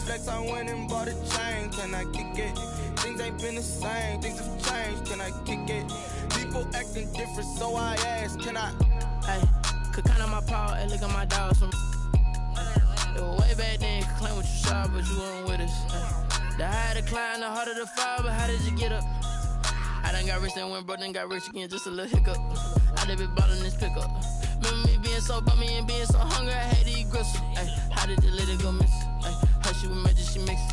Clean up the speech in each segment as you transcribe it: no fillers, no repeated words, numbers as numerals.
flex, I went and bought a chain. Can I kick it? Things ain't been the same, things have changed. Can I kick it? People acting different, so I ask, can I? Hey, could count on my power, hey, look at my dogs from. It was way back then, could claim what you saw, but you weren't with us. The higher the climb, the harder the fall, but how did you get up? I done got rich, then went broke, then got rich again, just a little hiccup. I done been ballin' this pickup. Remember me being so bummy and being so hungry, I had to eat gristle. Ay, how did the lady go miss? Ay, how she was magic, she mixed.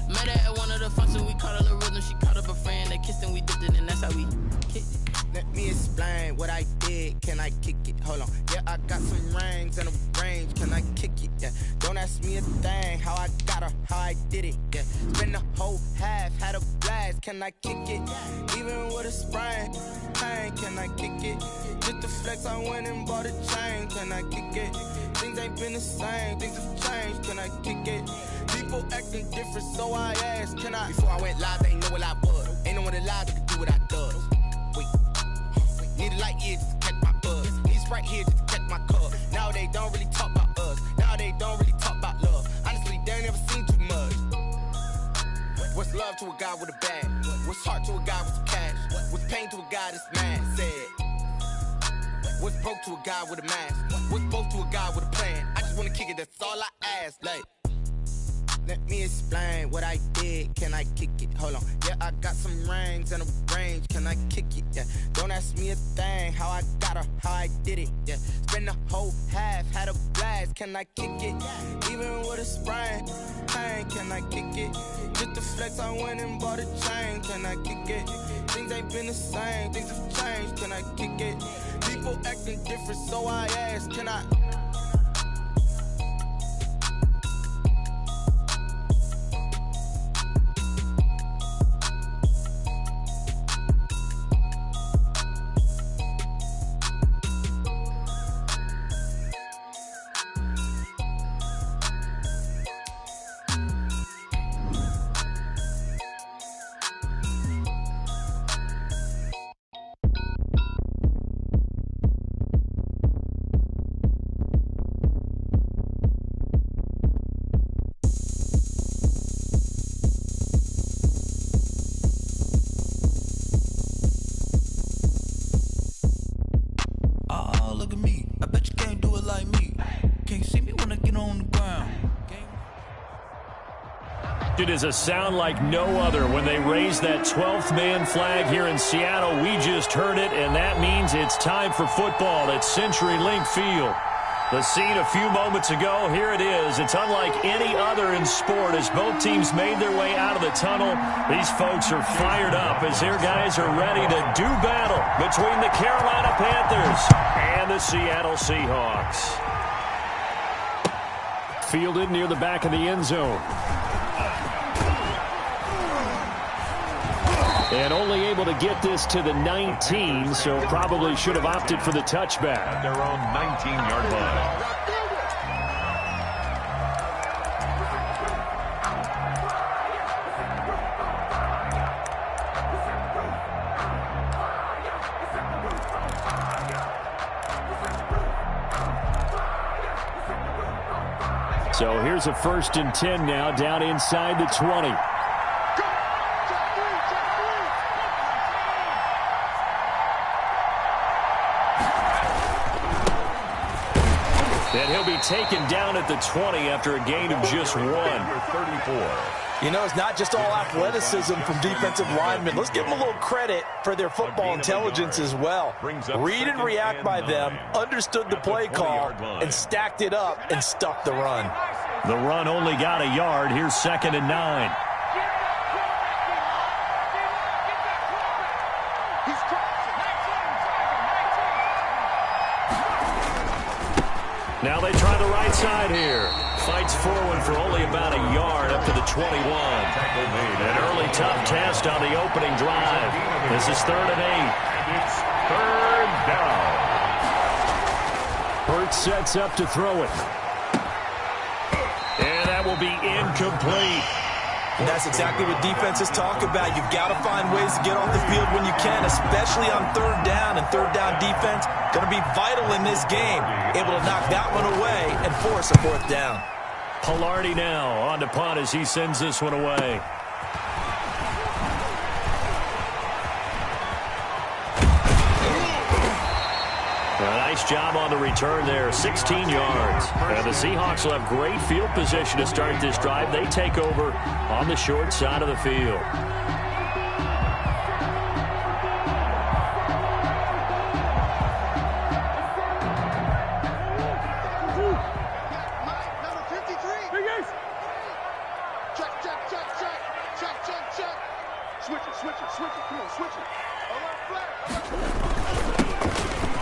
Met her at one of the functions, we caught a little rhythm. She caught up a friend, they kissed and we dipped it, and that's how we kicked it. Let me explain what I did. Can I kick it? Hold on. Yeah, I got some rings and a range. Can I kick it? Yeah. Don't ask me a thing. How I got her, how I did it. Yeah. Spend the whole half, had a blast. Can I kick it? Even with a sprain, pain. Can I kick it? Just to flex, I went and bought a chain. Can I kick it? Things ain't been the same. Things have changed. Can I kick it? People acting different, so I asked, can I? Before I went live, they ain't know what I was. Ain't no one alive that could do what I does. Wait. Need a light year just to catch my buzz. Need Sprite here just to catch my cup. Now they don't really talk about us. Now they don't really talk about love. Honestly, they ain't never seen too much. What's love to a guy with a bag? What's heart to a guy with some cash? What's pain to a guy that's mad? Said. What's broke to a guy with a mask? What's both to a guy with a plan? I just wanna kick it, that's all I ask. Like, let me explain what I did. Can I kick it? Hold on. Yeah, I got some rings and a range. Can I kick it? Yeah. Don't ask me a thing. How I got her, how I did it. Yeah. Spend the whole half, had a blast. Can I kick it? Even with a sprain, pain. Can I kick it? Just to flex, I went and bought a chain. Can I kick it? Things ain't been the same. Things have changed. Can I kick it? People acting different, so I ask, can I? It is a sound like no other when they raise that 12th man flag here in Seattle. We just heard it, and that means it's time for football at CenturyLink Field. The scene a few moments ago, here it is. It's unlike any other in sport as both teams made their way out of the tunnel. These folks are fired up as their guys are ready to do battle between the Carolina Panthers and the Seattle Seahawks. Fielded near the back of the end zone. And only able to get this to the 19, so probably should have opted for the touchback. At their own 19-yard line. So here's a 1st and 10 now, down inside the 20. And he'll be taken down at the 20 after a gain of just 1. 34. You know, it's not just all athleticism from defensive linemen. Let's give them a little credit for their football intelligence as well. Read and react by them, understood the play call, and stacked it up and stuffed the run. The run only got a yard. Here's 2nd and 9. Now they try the right side here. Fights forward for only about a yard up to the 21. An early tough test on the opening drive. This is 3rd and 8. It's 3rd down. Hurts sets up to throw it. And that will be incomplete. And that's exactly what defenses talk about. You've got to find ways to get off the field when you can, especially on 3rd down. And 3rd down defense going to be vital in this game. Able to knock that one away and force a 4th down. Pilardi now on to punt as he sends this one away. A nice job on the return there, 16 yards. And the Seahawks will have great field position to start this drive. They take over on the short side of the field.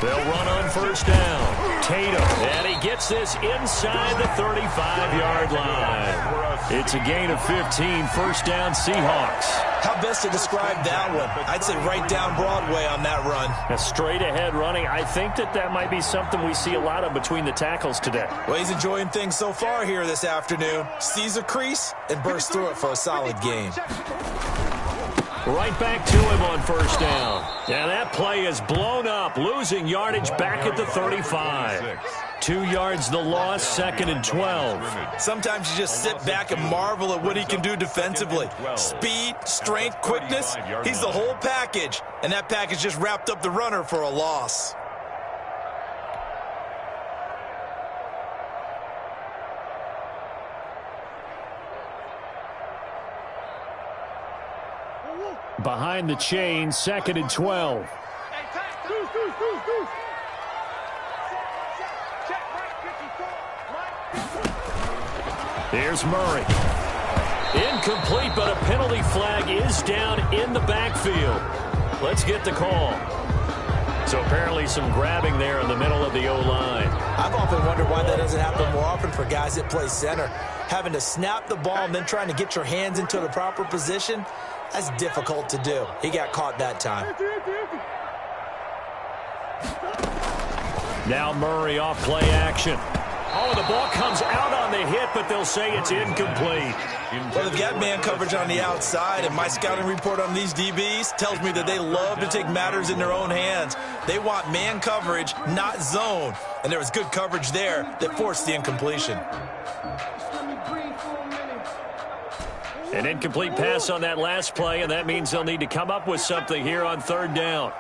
They'll run on first down. Tatum, and he gets this inside the 35-yard line. It's a gain of 15, first down Seahawks. How best to describe that one? I'd say right down Broadway on that run. A straight-ahead running. I think that might be something we see a lot of between the tackles today. Well, he's enjoying things so far here this afternoon. Sees a crease and bursts through it for a solid gain. Right back to him on first down. And that play is blown up, losing yardage back at the 35. 2 yards the loss, 2nd and 12. Sometimes you just sit back and marvel at what he can do defensively. Speed, strength, quickness, he's the whole package. And that package just wrapped up the runner for a loss. Behind the chain, 2nd and 12. Here's Murray. Incomplete, but a penalty flag is down in the backfield. Let's get the call. So apparently some grabbing there in the middle of the O-line. I've often wondered why that doesn't happen more often for guys that play center. Having to snap the ball and then trying to get your hands into the proper position, that's difficult to do. He got caught that time. Now Murray off play action. Oh, the ball comes out on the hit, but they'll say it's incomplete. Well, they've got man coverage on the outside, and my scouting report on these DBs tells me that they love to take matters in their own hands. They want man coverage, not zone. And there was good coverage there that forced the incompletion. An incomplete pass on that last play, and that means they'll need to come up with something here on third down.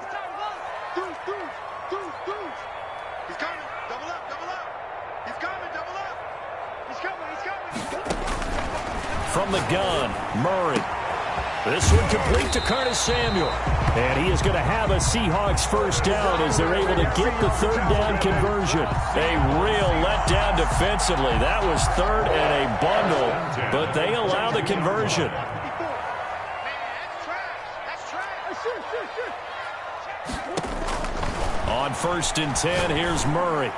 From the gun, Murray. This one complete to Curtis Samuel. And he is going to have a Seahawks first down as they're able to get the third down conversion. A real letdown defensively. That was third and a bundle, but they allow the conversion. On 1st and 10, here's Murray.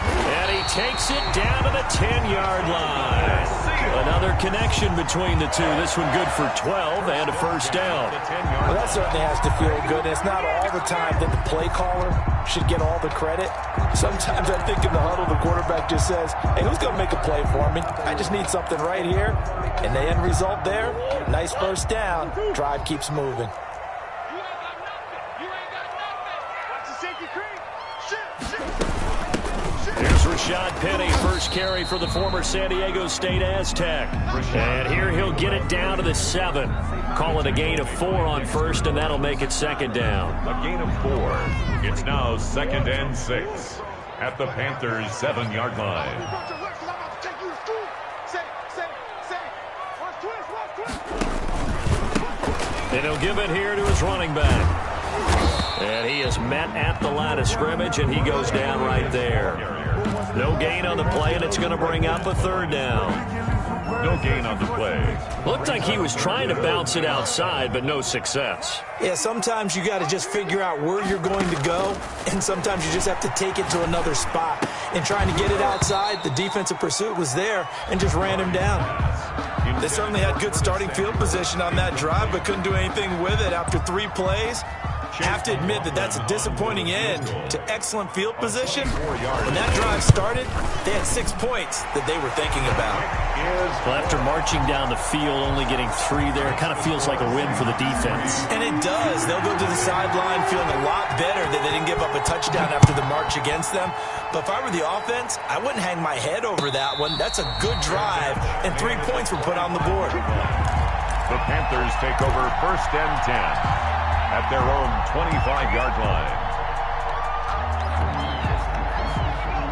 And he takes it down to the 10-yard line. Another connection between the two. This one good for 12 and a first down. Well, that certainly has to feel good. It's not all the time that the play caller should get all the credit. Sometimes I think in the huddle, the quarterback just says, hey, who's going to make a play for me? I just need something right here. And the end result there, nice first down. Drive keeps moving. Here's Rashad Penny, first carry for the former San Diego State Aztec. And here he'll get it down to the 7. Call it a gain of 4 on first, and that'll make it second down. A gain of 4. It's now 2nd and 6 at the Panthers' 7-yard line. And he'll give it here to his running back. And he is met at the line of scrimmage, and he goes down right there. No gain on the play, and it's going to bring up a third down. No gain on the play. Looked like he was trying to bounce it outside, but no success. Yeah, sometimes you got to just figure out where you're going to go, and sometimes you just have to take it to another spot. And trying to get it outside, the defensive pursuit was there and just ran him down. They certainly had good starting field position on that drive, but couldn't do anything with it after 3 plays. Have to admit that that's a disappointing end to excellent field position. When that drive started, they had 6 points that they were thinking about. Well, after marching down the field, only getting 3 there, it kind of feels like a win for the defense. And it does. They'll go to the sideline feeling a lot better that they didn't give up a touchdown after the march against them. But if I were the offense, I wouldn't hang my head over that one. That's a good drive, and 3 points were put on the board. The Panthers take over 1st and 10 at their own 25-yard line.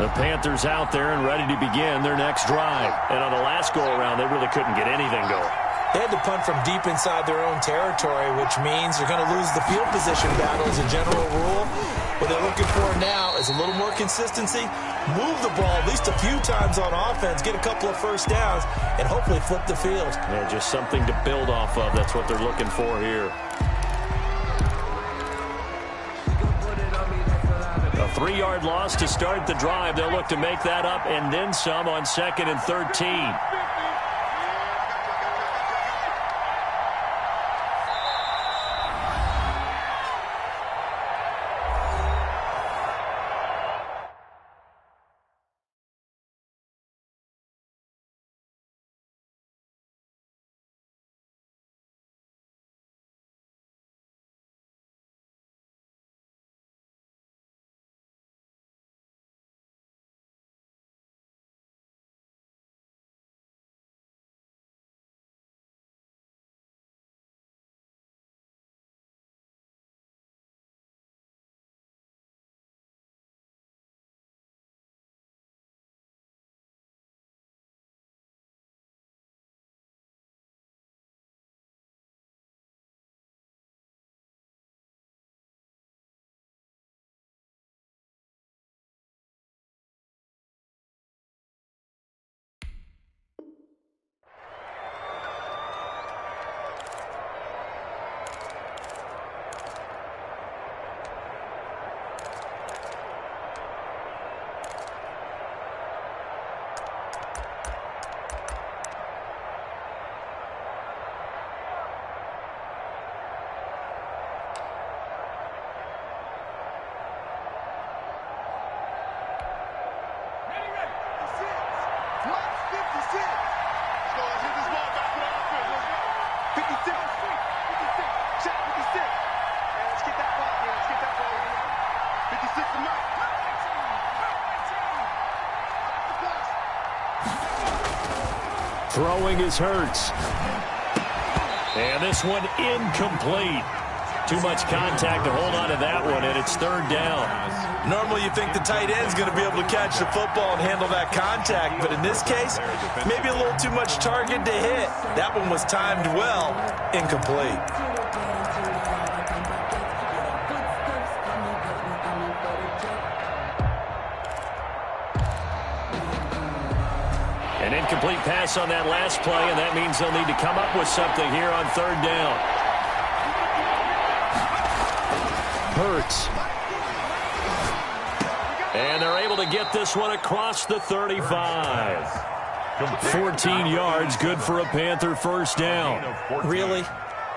The Panthers out there and ready to begin their next drive. And on the last go-around, they really couldn't get anything going. They had to punt from deep inside their own territory, which means they're going to lose the field position battle as a general rule. What they're looking for now is a little more consistency, move the ball at least a few times on offense, get a couple of first downs, and hopefully flip the field. Yeah, just something to build off of. That's what they're looking for here. A 3-yard loss to start the drive. They'll look to make that up and then some on 2nd and 13. Throwing is Hurts. And this one incomplete. Too much contact to hold on to that one, and it's 3rd down. Normally you think the tight end's going to be able to catch the football and handle that contact, but in this case, maybe a little too much target to hit. That one was timed well, incomplete. An incomplete pass on that last play, and that means they'll need to come up with something here on 3rd down. Hurts. And they're able to get this one across the 35. 14 yards, good for a Panther 1st down. Really?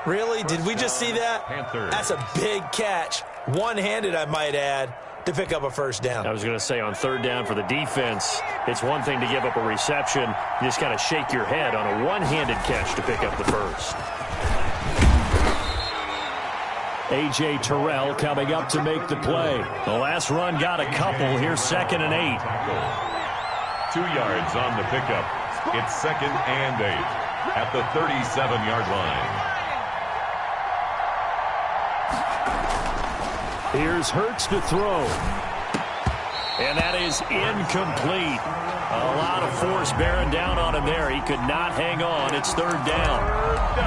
Really? Did we just see that? That's a big catch. One-handed, I might add, to pick up a 1st down. I was going to say on 3rd down for the defense, it's one thing to give up a reception. You just got to shake your head on a one-handed catch to pick up the 1st. A.J. Terrell coming up to make the play. The last run got a couple. Here's 2nd and 8. 2 yards on the pickup. It's 2nd and 8 at the 37-yard line. Here's Hurts to throw. And that is incomplete. A lot of force bearing down on him there. He could not hang on. It's 3rd down.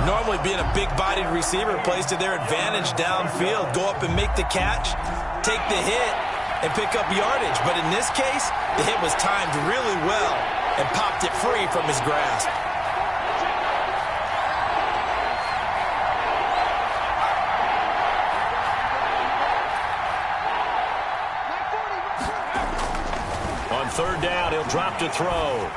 Normally being a big-bodied receiver plays to their advantage downfield. Go up and make the catch, take the hit, and pick up yardage. But in this case, the hit was timed really well and popped it free from his grasp. On 3rd down, he'll drop to throw.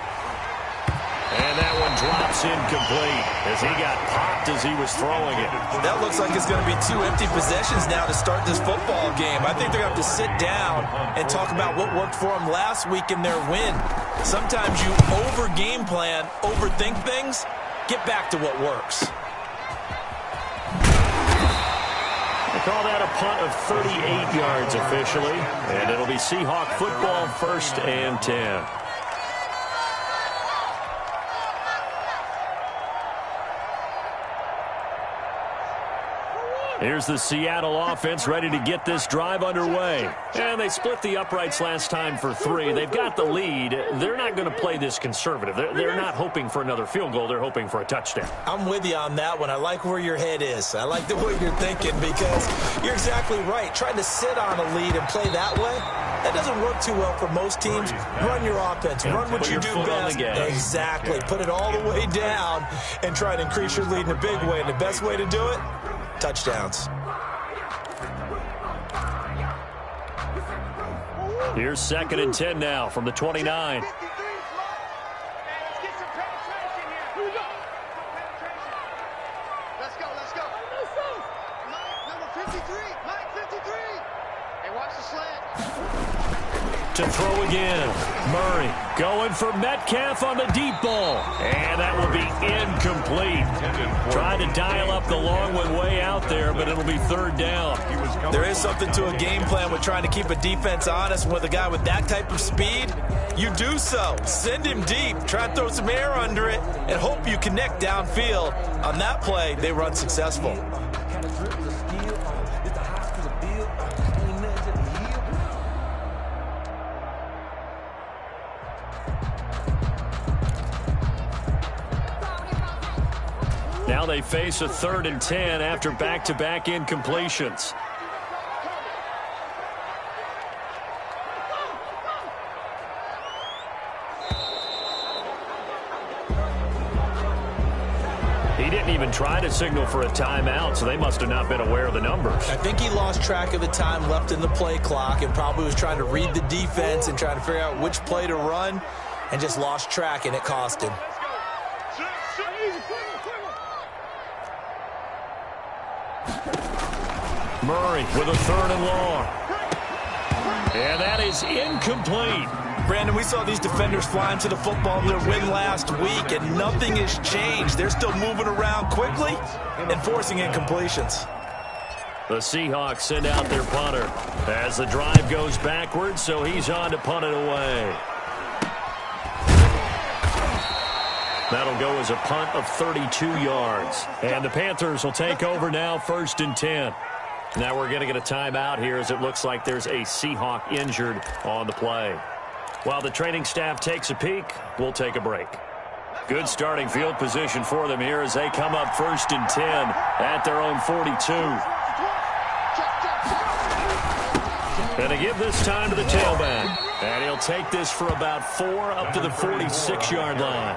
And that one drops incomplete as he got popped as he was throwing it. That looks like it's going to be 2 empty possessions now to start this football game. I think they're going to have to sit down and talk about what worked for them last week in their win. Sometimes you over-game plan, overthink things, get back to what works. They call that a punt of 38 yards officially, and it'll be Seahawk football, 1st and 10. Here's the Seattle offense ready to get this drive underway. And they split the uprights last time for 3. They've got the lead. They're not going to play this conservative. They're not hoping for another field goal. They're hoping for a touchdown. I'm with you on that one. I like where your head is. I like the way you're thinking because you're exactly right. Trying to sit on a lead and play that way, that doesn't work too well for most teams. Run your offense. Run what you do best. Exactly. Put it all the way down and try to increase your lead in a big way. And the best way to do it, touchdowns. Here's 2nd and 10 now from the 29. Let's go. Number 53. Line 53. Hey, watch the slant. To throw again. Murray going for Metcalf on the deep ball. And that will be incomplete. Trying to dial up the long one way out there, but it'll be 3rd down. There is something to a game plan with trying to keep a defense honest. With a guy with that type of speed, you do so. Send him deep. Try and throw some air under it and hope you connect downfield. On that play, they run successful. Now they face a 3rd and 10 after back-to-back incompletions. He didn't even try to signal for a timeout, so they must have not been aware of the numbers. I think he lost track of the time left in the play clock and probably was trying to read the defense and trying to figure out which play to run and just lost track, and it cost him. Murray with a 3rd and long. And that is incomplete. Brandon, we saw these defenders flying to the football in their win last week, and nothing has changed. They're still moving around quickly and forcing incompletions. The Seahawks send out their punter as the drive goes backwards, so he's on to punt it away. That'll go as a punt of 32 yards. And the Panthers will take over now, 1st and 10. Now we're going to get a timeout here as it looks like there's a Seahawk injured on the play. While the training staff takes a peek, we'll take a break. Good starting field position for them here as they come up 1st and 10 at their own 42. And to give this time to the tailback. And he'll take this for about 4 up to the 46-yard line.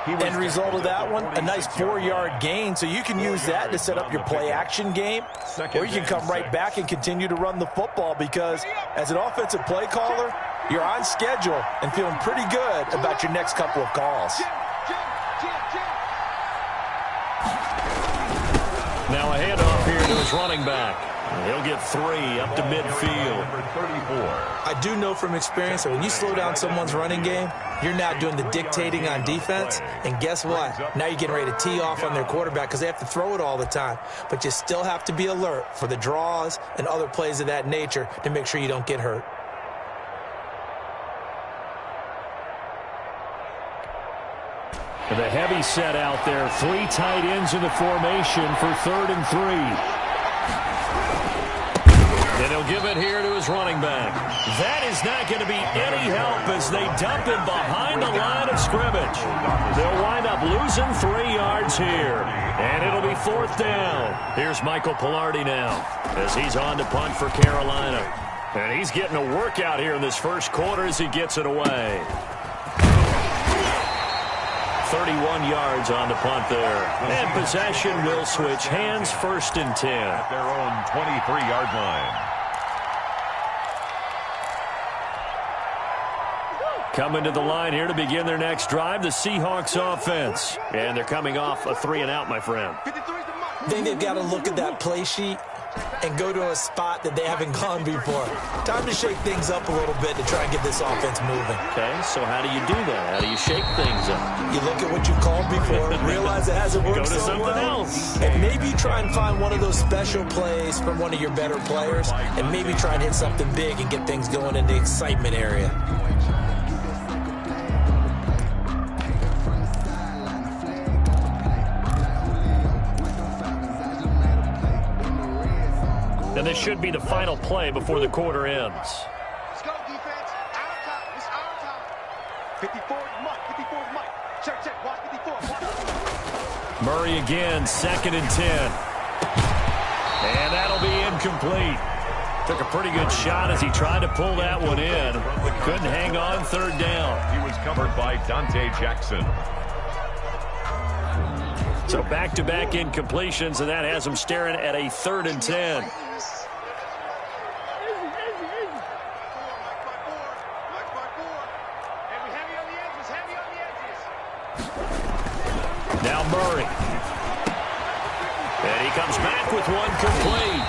End result of that one, a nice 4-yard gain, so you can use that to set up your play-action game, or you can come right back and continue to run the football because as an offensive play caller, you're on schedule and feeling pretty good about your next couple of calls. Now a handoff here to his running back. He'll get 3 up to midfield. I do know from experience that when you slow down someone's running game, you're not doing the dictating on defense. And guess what? Now you're getting ready to tee off on their quarterback because they have to throw it all the time. But you still have to be alert for the draws and other plays of that nature to make sure you don't get hurt. The heavy set out there. 3 tight ends in the formation for 3rd and 3. And he'll give it here to his running back. That is not going to be any help as they dump him behind the line of scrimmage. They'll wind up losing 3 yards here. And it'll be 4th down. Here's Michael Pilardi now as he's on to punt for Carolina. And he's getting a workout here in this first quarter as he gets it away. 31 yards on the punt there. And possession will switch hands, 1st and 10. At their own 23-yard line. Coming to the line here to begin their next drive, the Seahawks offense. And they're coming off a 3-and-out, my friend. I think they've got to look at that play sheet and go to a spot that they haven't gone before. Time to shake things up a little bit to try and get this offense moving. Okay, so how do you do that? How do you shake things up? You look at what you called before, realize it hasn't worked so so well, else. And maybe try and find one of those special plays from one of your better players, and maybe try and hit something big and get things going in the excitement area. And this should be the final play before the quarter ends. Let's go, defense. Our time. It's our time. 54 is Mike. 54 is Mike. Check. Watch 54. Watch. Murray again, 2nd and 10. And that'll be incomplete. Took a pretty good shot as he tried to pull that one in. Couldn't hang on 3rd down. He was covered by Dante Jackson. So back-to-back incompletions, and that has him staring at a 3rd and 10. Now Murray. And he comes back with one complete.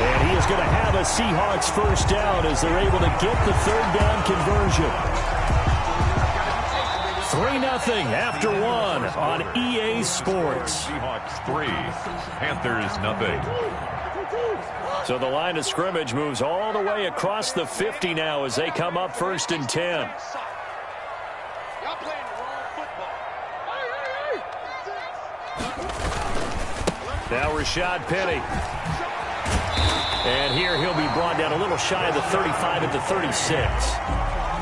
And he is going to have a Seahawks first down as they're able to get the 3rd down conversion. 3-0 after 1 on EA Sports. Seahawks 3, Panthers 0. So the line of scrimmage moves all the way across the 50 now as they come up 1st and 10. Y'all playing the wrong football. Now Rashad Penny. And here he'll be brought down a little shy of the 35 at the 36.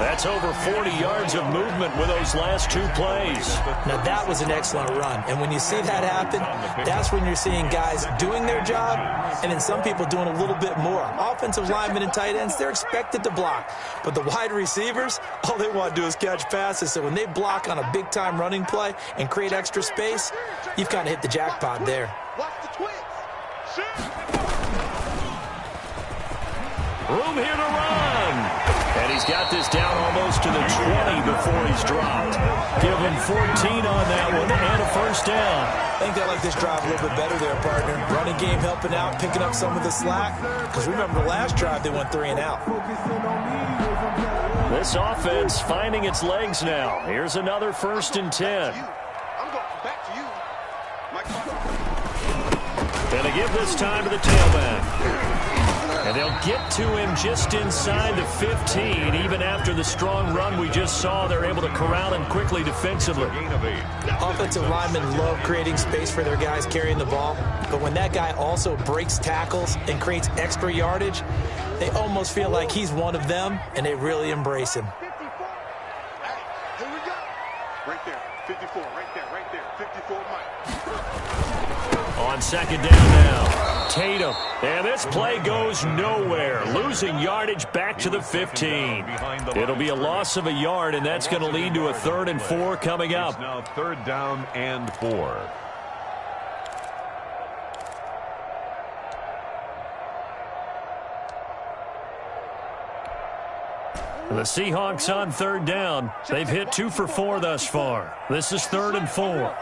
That's over 40 yards of movement with those last 2 plays. Now, that was an excellent run. And when you see that happen, that's when you're seeing guys doing their job and then some people doing a little bit more. Offensive linemen and tight ends, they're expected to block. But the wide receivers, all they want to do is catch passes. So when they block on a big-time running play and create extra space, you've kind of hit the jackpot there. Watch the twins. Room here to run. And he's got this down almost to the 20 before he's dropped. Give him 14 on that one and a first down. I think they like this drive a little bit better there, partner. Running game helping out, picking up some of the slack. Because remember the last drive, they went 3-and-out. This offense finding its legs now. Here's another 1st and 10. I'm going back to you. Mike. And they give this time to the tailback. And they'll get to him just inside the 15. Even after the strong run we just saw, they're able to corral him quickly defensively. Offensive linemen love creating space for their guys carrying the ball. But when that guy also breaks tackles and creates extra yardage, they almost feel like he's one of them, and they really embrace him. 54. Hey, here we go. Right there. 54. Right there. 54, Mike. On 2nd down now. Tatum. And this play goes nowhere. Losing yardage back to the 15. It'll be a loss of a yard, and that's going to lead to a 3rd and 4 coming up. It's now 3rd down and 4. The Seahawks on 3rd down. They've hit 2 for 4 thus far. This is 3rd and 4.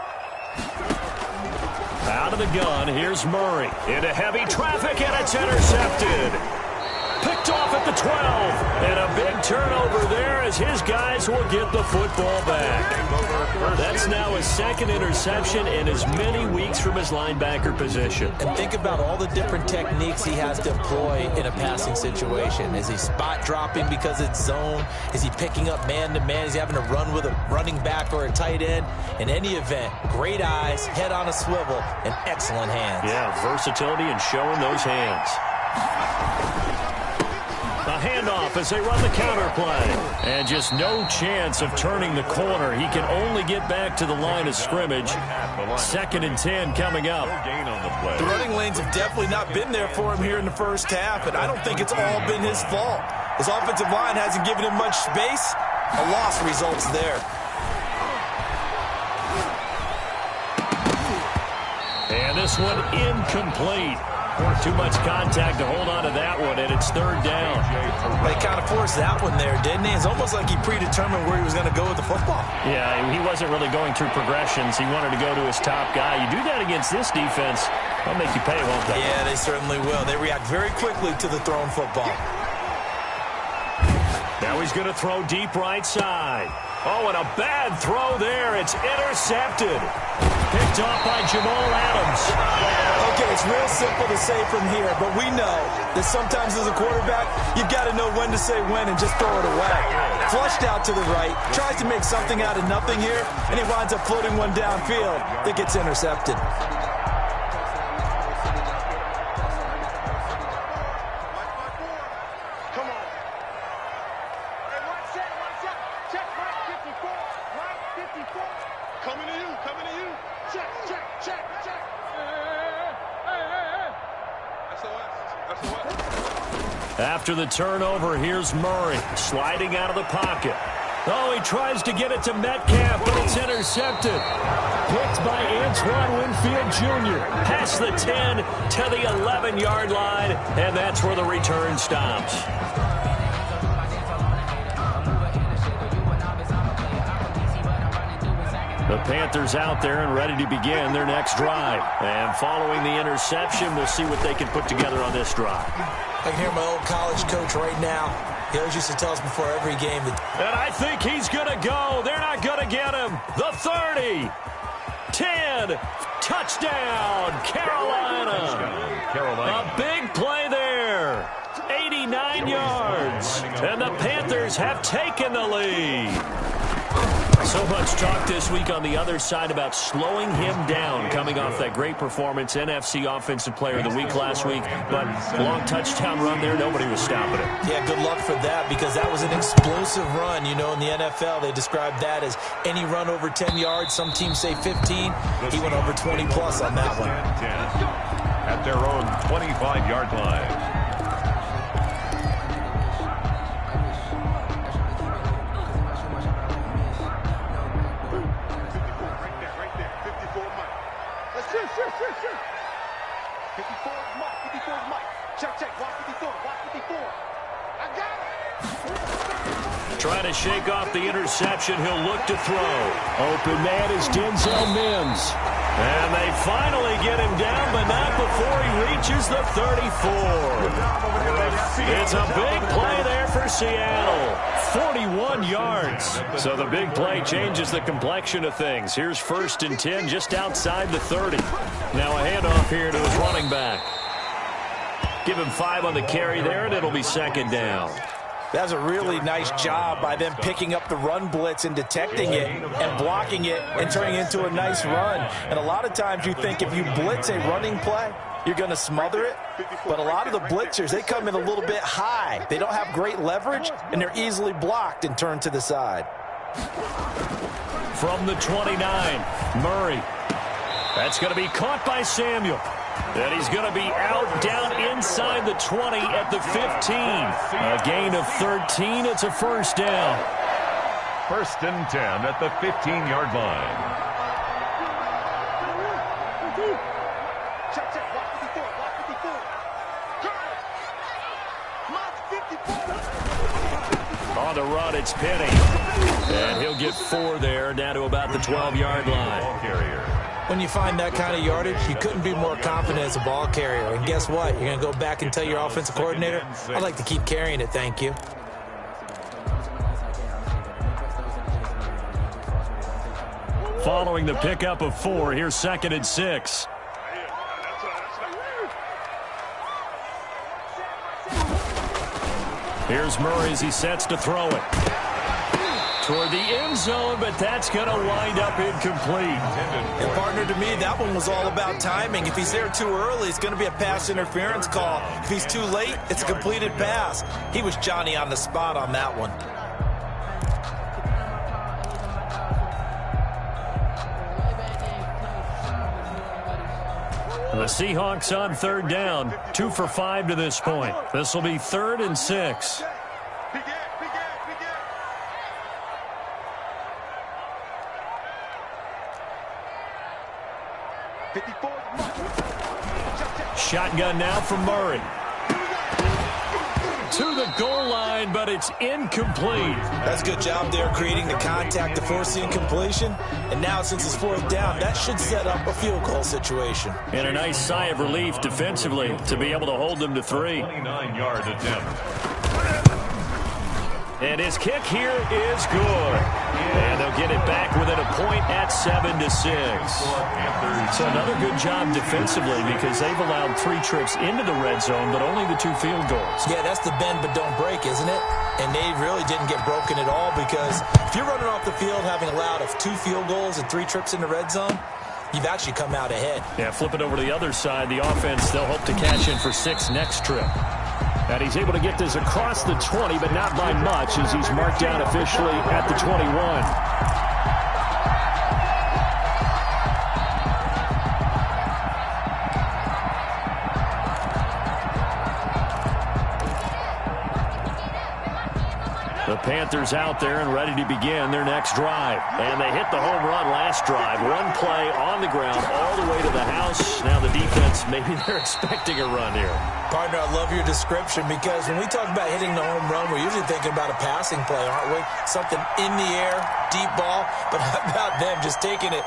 Out of the gun, here's Murray. Into heavy traffic, and it's intercepted. Picked off at the 12. And a big turnover there as his guys will get the football back. That's now his 2nd interception in as many weeks from his linebacker position. And think about all the different techniques he has to employ in a passing situation. Is he spot dropping because it's zone? Is he picking up man-to-man? Is he having to run with a running back or a tight end? In any event, great eyes, head on a swivel, and excellent hands. Yeah, versatility and showing those hands. A handoff as they run the counter play. And just no chance of turning the corner. He can only get back to the line of scrimmage. 2nd and 10 coming up. The running lanes have definitely not been there for him here in the first half, and I don't think it's all been his fault. His offensive line hasn't given him much space. A loss results there. And this one incomplete. Too much contact to hold on to that one, and it's third down. They kind of forced that one there, didn't he? It's almost like he predetermined where he was going to go with the football. Yeah, he wasn't really going through progressions. He wanted to go to his top guy. You do that against this defense, they'll make you pay, won't they? Yeah, they certainly will. They react very quickly to the thrown football. Now he's going to throw deep right side. Oh, and a bad throw there. It's intercepted. Picked off by Jamal Adams. Okay, it's real simple to say from here, but we know that sometimes as a quarterback, you've got to know when to say when and just throw it away. Flushed out to the right, tries to make something out of nothing here, and he winds up floating one downfield that gets intercepted. After the turnover, here's Murray sliding out of the pocket. Oh, he tries to get it to Metcalf, but it's intercepted. Picked by Antoine Winfield Jr. Past the 10 to the 11-yard line, and that's where the return stops. The Panthers out there and ready to begin their next drive. And following the interception, we'll see what they can put together on this drive. I can hear my old college coach right now. He always used to tell us before every game that... And I think he's going to go. They're not going to get him. The 30. 10. Touchdown, Carolina. A big play there. 89 yards. And the Panthers have taken the lead. So much talk this week on the other side about slowing him down coming off that great performance, NFC Offensive Player of the Week last week. But long touchdown run there, nobody was stopping it. Yeah, good luck for that because that was an explosive run. You know, in the NFL, they describe that as any run over 10 yards. Some teams say 15. He went over 20-plus on that one. At their own 25-yard line. Trying to shake off the interception. He'll look to throw. Open man is Denzel Mims. And they finally get him down, but not before he reaches the 34. It's a big play there for Seattle. 41 yards. So the big play changes the complexion of things. Here's 1st and 10 just outside the 30. Now a handoff here to his running back. Give him 5 on the carry there, and it'll be 2nd down. That's a really nice job by them picking up the run blitz and detecting it and blocking it and turning it into a nice run. And a lot of times you think if you blitz a running play, you're going to smother it. But a lot of the blitzers, they come in a little bit high. They don't have great leverage, and they're easily blocked and turned to the side. From the 29, Murray. That's going to be caught by Samuel. And he's going to be out down inside the 20 at the 15. A gain of 13. It's a 1st down. 1st and 10 at the 15-yard line. On the run, it's Penny. And he'll get 4 there, down to about the 12-yard line. Ball carrier. When you find that kind of yardage, you couldn't be more confident as a ball carrier. And guess what? You're going to go back and tell your offensive coordinator, I'd like to keep carrying it, thank you. Following the pickup of 4, here's 2nd and 6. Here's Murray as he sets to throw it. Toward the end zone, but that's going to wind up incomplete. And partner, to me, that one was all about timing. If he's there too early, it's going to be a pass interference call. If he's too late, it's a completed pass. He was Johnny on the spot on that one. The Seahawks on 3rd down, 2 for 5 to this point. This will be 3rd and 6. Shotgun now from Murray. To the goal line, but it's incomplete. That's a good job there creating the contact to force the incompletion. And now since it's 4th down, that should set up a field goal situation. And a nice sigh of relief defensively to be able to hold them to 3. 29-yard attempt. And his kick here is good. And they'll get it back within a point at 7-6. So another good job defensively because they've allowed 3 trips into the red zone, but only the 2 field goals. Yeah, that's the bend but don't break, isn't it? And they really didn't get broken at all because if you're running off the field having allowed 2 field goals and 3 trips in the red zone, you've actually come out ahead. Yeah, flip it over to the other side. The offense, they'll hope to cash in for 6 next trip. And he's able to get this across the 20, but not by much as he's marked down officially at the 21. The Panthers out there and ready to begin their next drive. And they hit the home run last drive. 1 play on the ground all the way to the house. Now the defense, maybe they're expecting a run here. Partner, I love your description because when we talk about hitting the home run, we're usually thinking about a passing play, aren't we? Something in the air, deep ball. But how about them just taking it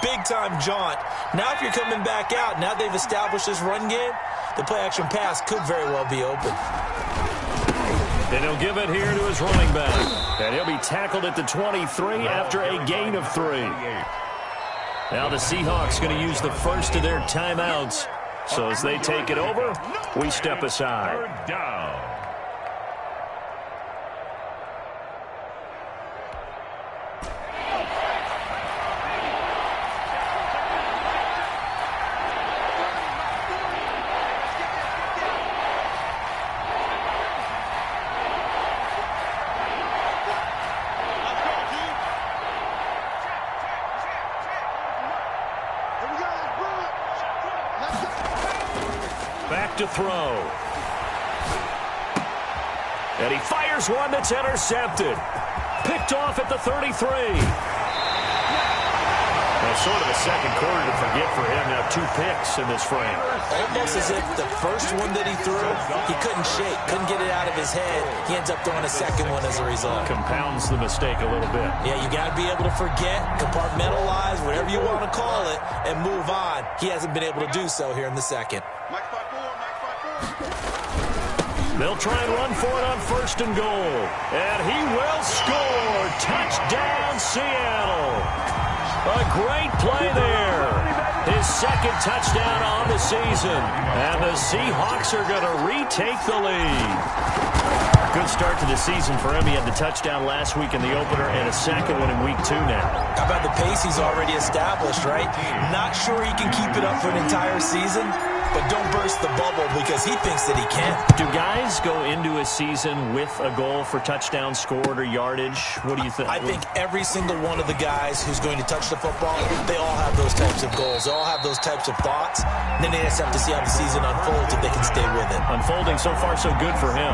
big-time jaunt? Now if you're coming back out, now they've established this run game, the play-action pass could very well be open. And he'll give it here to his running back. And he'll be tackled at the 23 after a gain of 3. Now the Seahawks going to use the first of their timeouts. So as they take it over, we step aside. 3rd down. Back to throw. And he fires one that's intercepted. Picked off at the 33. Well, sort of a second quarter to forget for him. Now 2 picks in this frame. Almost as if the first one that he threw, he couldn't shake, couldn't get it out of his head. He ends up throwing a second one as a result. Compounds the mistake a little bit. Yeah, you got to be able to forget, compartmentalize, whatever you want to call it, and move on. He hasn't been able to do so here in the second. They'll try and run for it on 1st and goal. And he will score. Touchdown, Seattle. A great play there. His 2nd touchdown on the season. And the Seahawks are going to retake the lead. Good start to the season for him. He had the touchdown last week in the opener and a 2nd one in week 2 now. How about the pace he's already established, right? Not sure he can keep it up for an entire season, but don't burst the bubble because he thinks that he can. Do guys go into a season with a goal for touchdown scored or yardage? What do you think? I think every single one of the guys who's going to touch the football, they all have those types of goals. They all have those types of thoughts. And then they just have to see how the season unfolds if they can stay with it. Unfolding so far so good for him.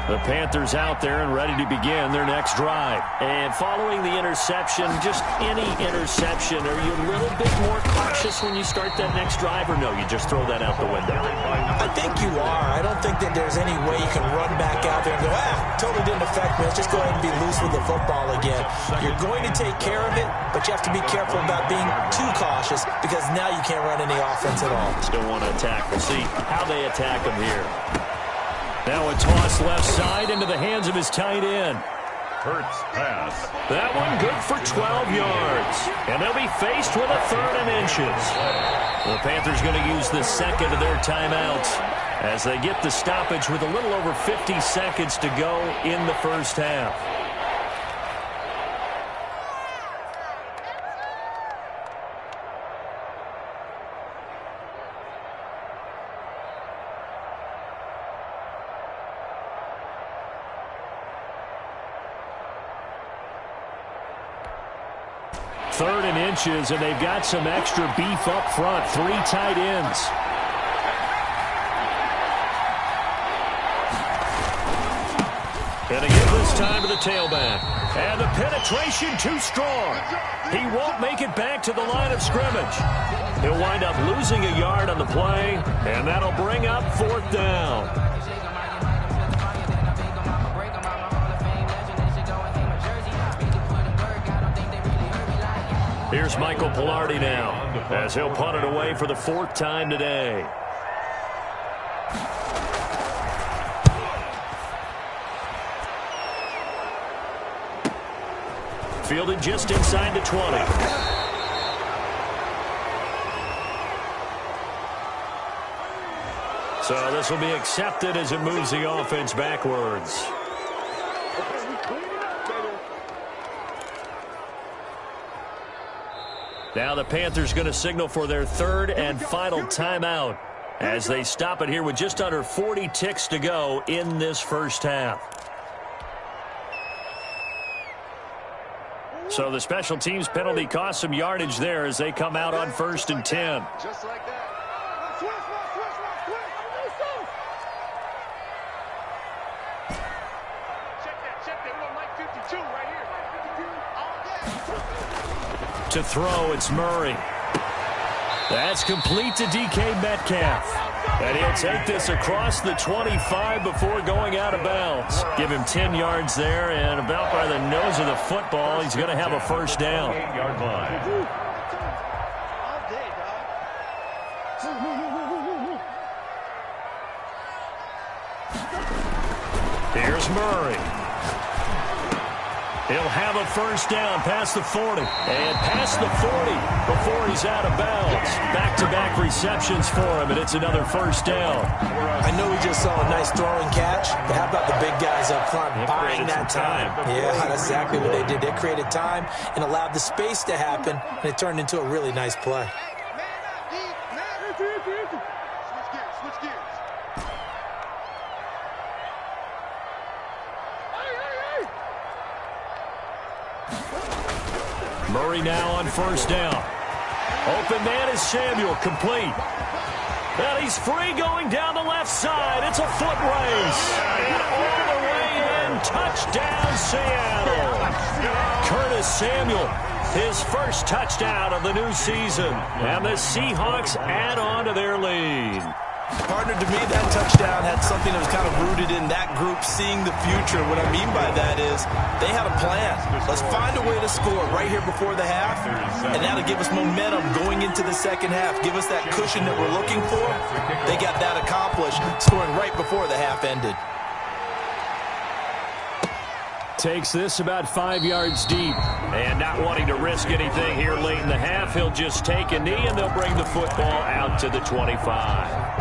The Panthers out there and ready to begin their next drive. And following the interception, just any interception, are you a little bit more cautious when you start that next drive, or no, you just throw that out the window? I think you are. I don't think that there's any way you can run back out there and go, totally didn't affect me. Let's just go ahead and be loose with the football again. You're going to take care of it, but you have to be careful about being too cautious because now you can't run any offense at all. Still want to attack. We'll see how they attack him here. Now a toss left side into the hands of his tight end. Hurts pass. That one good for 12 yards. And they'll be faced with a 3rd and inches. The Panthers going to use the 2nd of their timeouts as they get the stoppage with a little over 50 seconds to go in the first half. Third and inches, and they've got some extra beef up front. 3 tight ends. And they give this time to the tailback. And the penetration too strong. He won't make it back to the line of scrimmage. He'll wind up losing a yard on the play, and that'll bring up 4th down. Here's Michael Pilardi now, as he'll punt it away for the 4th time today. Fielded just inside the 20. So this will be accepted as it moves the offense backwards. Now the Panthers going to signal for their 3rd and final timeout as they stop it here with just under 40 ticks to go in this first half. So the special teams penalty cost some yardage there as they come out on 1st and 10. Just like that. Check that. We don't like 52 right here. To throw, it's Murray. That's complete to DK Metcalf. And he'll take this across the 25 before going out of bounds. Give him 10 yards there, and about by the nose of the football, he's going to have a first down. 8-yard line. Here's Murray. He'll have a first down past the 40. And past the 40 before he's out of bounds. Back-to-back receptions for him, and it's another first down. I know we just saw a nice throwing catch, but how about the big guys up front buying that time? Yeah, that's exactly what they did. They created time and allowed the space to happen, and it turned into a really nice play. Switch gears. Murray now on first down. Open man is Samuel, complete. And he's free going down the left side. It's a foot race. And all the way in, touchdown Seattle. Curtis Samuel, his first touchdown of the new season. And the Seahawks add on to their lead. Partner, to me, that touchdown had something that was kind of rooted in that group seeing the future. What I mean by that is they had a plan. Let's find a way to score right here before the half, and that'll give us momentum going into the second half, give us that cushion that we're looking for. They got that accomplished, scoring right before the half ended. Takes this about 5 yards deep. And not wanting to risk anything here late in the half, he'll just take a knee, and they'll bring the football out to the 25.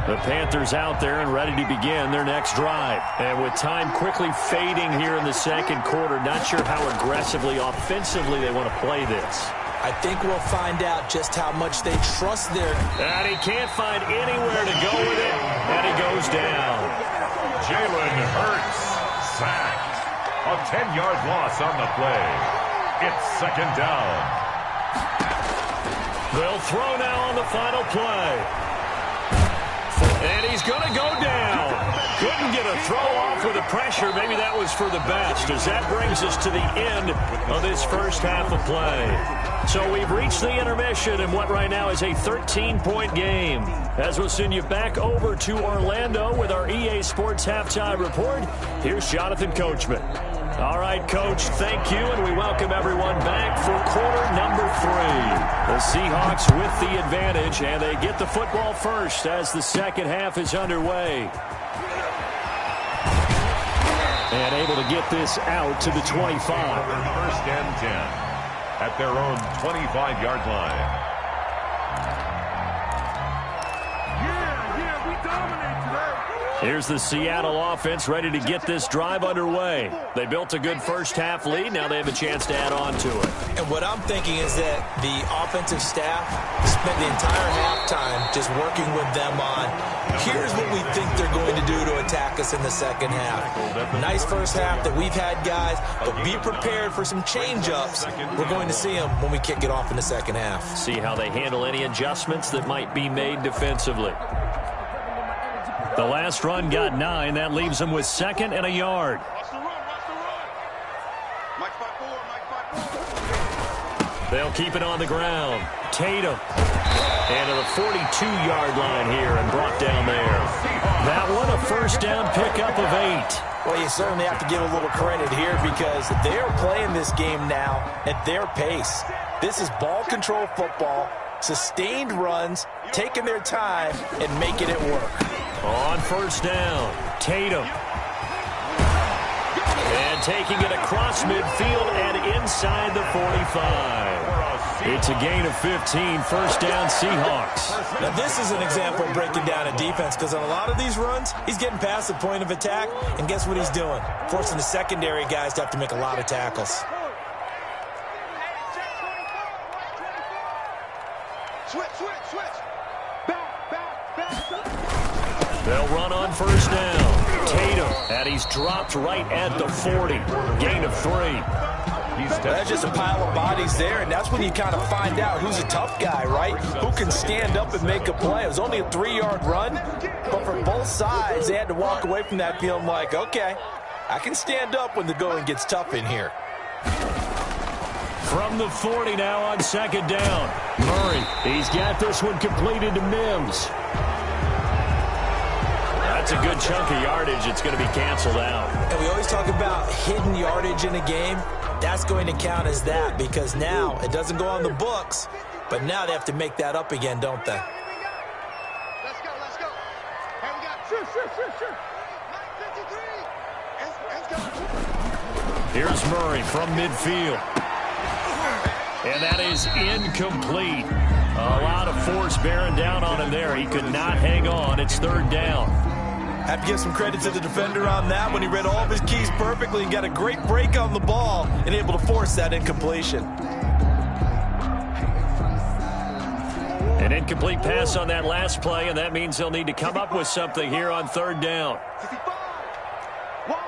The Panthers out there and ready to begin their next drive. And with time quickly fading here in the second quarter, not sure how aggressively, offensively they want to play this. I think we'll find out just how much they trust their... And he can't find anywhere to go with it, and he goes down. Jalen Hurts sacked. A 10-yard loss on the play. It's second down. They'll throw now on the final play. And he's going to go down. Couldn't get a throw off with the pressure. Maybe that was for the best, as that brings us to the end of this first half of play. So we've reached the intermission in what right now is a 13-point game. As we'll send you back over to Orlando with our EA Sports Halftime Report, here's Jonathan Coachman. All right, Coach, thank you, and we welcome everyone back for quarter number 3. The Seahawks with the advantage, and they get the football first as the second half is underway. And able to get this out to the 25. First and 10 at their own 25-yard line. Yeah, we dominate today. Here's the Seattle offense ready to get this drive underway. They built a good first-half lead. Now they have a chance to add on to it. And what I'm thinking is that the offensive staff spent the entire halftime just working with them on, here's what we think they're going to do to attack us in the second half. Nice first half that we've had, guys, but be prepared for some change-ups. We're going to see them when we kick it off in the second half. See how they handle any adjustments that might be made defensively. The last run got 9. That leaves them with 2nd and a yard. They'll keep it on the ground. Tatum. And to the 42-yard line here and brought down there. That one a first down pickup of 8. Well, you certainly have to give a little credit here because they're playing this game now at their pace. This is ball control football, sustained runs, taking their time, and making it work. On first down, Tatum. And taking it across midfield and inside the 45. It's a gain of 15, first down Seahawks. Now this is an example of breaking down a defense because on a lot of these runs, he's getting past the point of attack, and guess what he's doing? Forcing the secondary guys to have to make a lot of tackles. Switch. They'll run on first down. Tatum, and he's dropped right at the 40. Gain of 3. That's just a pile of bodies there, and that's when you kind of find out who's a tough guy, right? Who can stand up and make a play. It was only a 3-yard run, but for both sides, they had to walk away from that feeling like, okay, I can stand up when the going gets tough in here. From the 40 now on second down. Murray, he's got this one completed to Mims. That's a good chunk of yardage. It's going to be canceled out. And we always talk about hidden yardage in a game. That's going to count as that because now it doesn't go on the books, but now they have to make that up again, don't they? Let's go. Hey, we got sure. 53. Here's Murray from midfield. And that is incomplete. A lot of force bearing down on him there. He could not hang on. It's third down. Have to give some credit to the defender on that when he read all of his keys perfectly and got a great break on the ball and able to force that incompletion. An incomplete pass on that last play, and that means they'll need to come up with something here on third down. 55. Wide.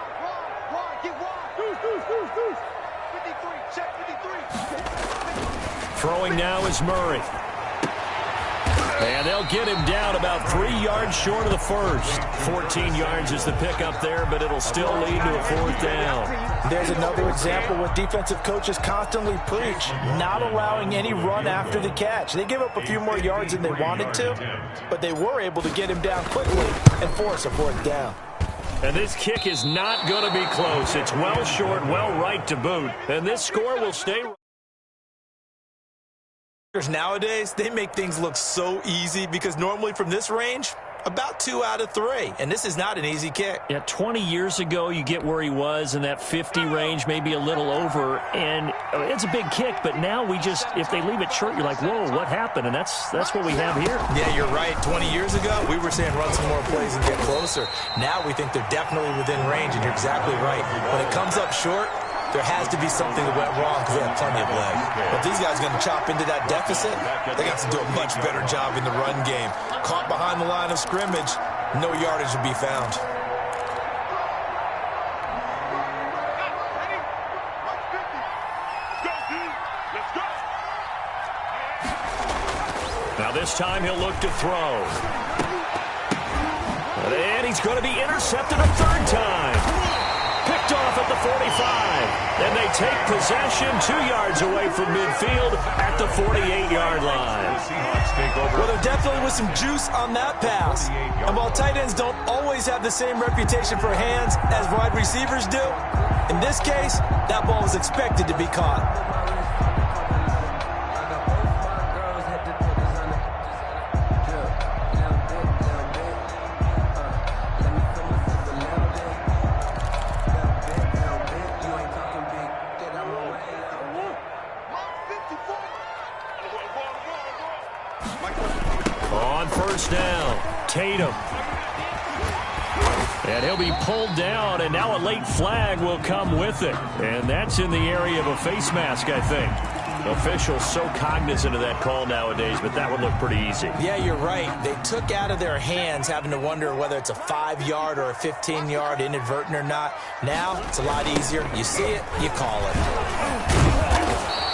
Get wide. Deuce. 53. Check 53. Throwing now is Murray. And they'll get him down about 3 yards short of the first. 14 yards is the pickup there, but it'll still lead to a fourth down. There's another example what defensive coaches constantly preach, not allowing any run after the catch. They gave up a few more yards than they wanted to, but they were able to get him down quickly and force a fourth down. And this kick is not going to be close. It's well short, well right to boot. And this score will stay. Nowadays, they make things look so easy because normally from this range, about 2 out of 3. And this is not an easy kick. Yeah, 20 years ago, you get where he was in that 50 range, maybe a little over. And it's a big kick, but now we just, if they leave it short, you're like, whoa, what happened? And that's what we have here. Yeah, you're right. 20 years ago, we were saying run some more plays and get closer. Now we think they're definitely within range, and you're exactly right. When it comes up short, there has to be something that went wrong because they have plenty of leg. But these guys are going to chop into that deficit. They got to do a much better job in the run game. Caught behind the line of scrimmage, no yardage to be found. Now this time he'll look to throw. And he's going to be intercepted a third time. Picked off at the 45. And they take possession 2 yards away from midfield at the 48-yard line. Well, there definitely was some juice on that pass. And while tight ends don't always have the same reputation for hands as wide receivers do, in this case, that ball was expected to be caught. On first down, Tatum. And he'll be pulled down, and now a late flag will come with it. And that's in the area of a face mask, I think. Officials so cognizant of that call nowadays, but that would look pretty easy. Yeah, you're right. They took out of their hands having to wonder whether it's a 5-yard or a 15-yard inadvertent or not. Now it's a lot easier. You see it, you call it.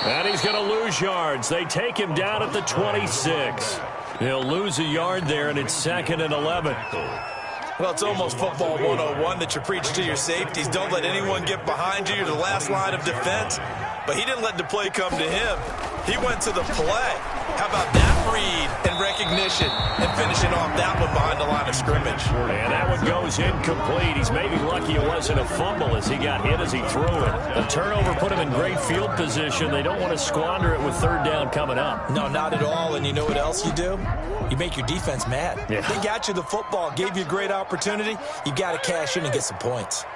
And he's going to lose yards. They take him down at the 26. He'll lose a yard there, and it's 2nd and 11. Well, it's almost football 101 that you preach to your safeties. Don't let anyone get behind you. You're the last line of defense. But he didn't let the play come to him. He went to the play. How about that read and recognition and finishing off that one behind the line of scrimmage? And that one goes incomplete. He's maybe lucky it wasn't a fumble as he got hit as he threw it. The turnover put him in great field position. They don't want to squander it with 3rd down coming up. No, not at all. And you know what else you do? You make your defense mad. Yeah. They got you the football, gave you a great opportunity. You got to cash in and get some points.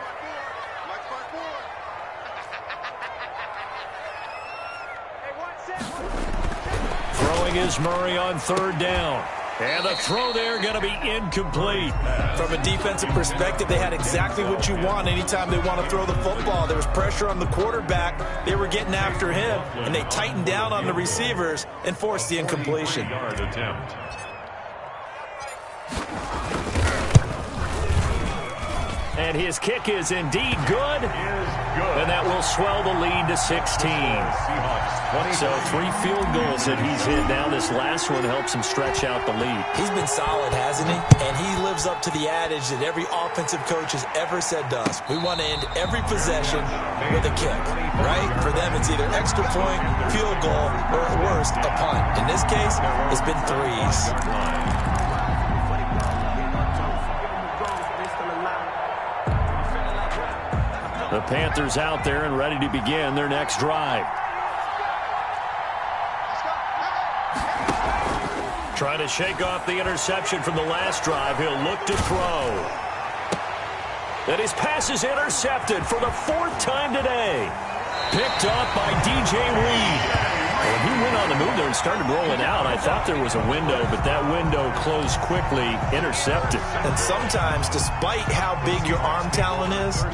Throwing is Murray on 3rd down. And the throw there going to be incomplete. From a defensive perspective, they had exactly what you want anytime they want to throw the football. There was pressure on the quarterback. They were getting after him, and they tightened down on the receivers and forced the incompletion. And his kick is indeed good. And that will swell the lead to 16. So 3 field goals that he's hit now. This last one helps him stretch out the lead. He's been solid, hasn't he? And he lives up to the adage that every offensive coach has ever said to us. We want to end every possession with a kick, right? For them, it's either extra point, field goal, or at worst, a punt. In this case, it's been 3s. The Panthers out there and ready to begin their next drive. Trying to shake off the interception from the last drive. He'll look to throw. And his pass is intercepted for the 4th time today. Picked off by DJ Reed. When he went on the move there and started rolling out, I thought there was a window, but that window closed quickly, intercepted. And sometimes, despite how big your arm talent is,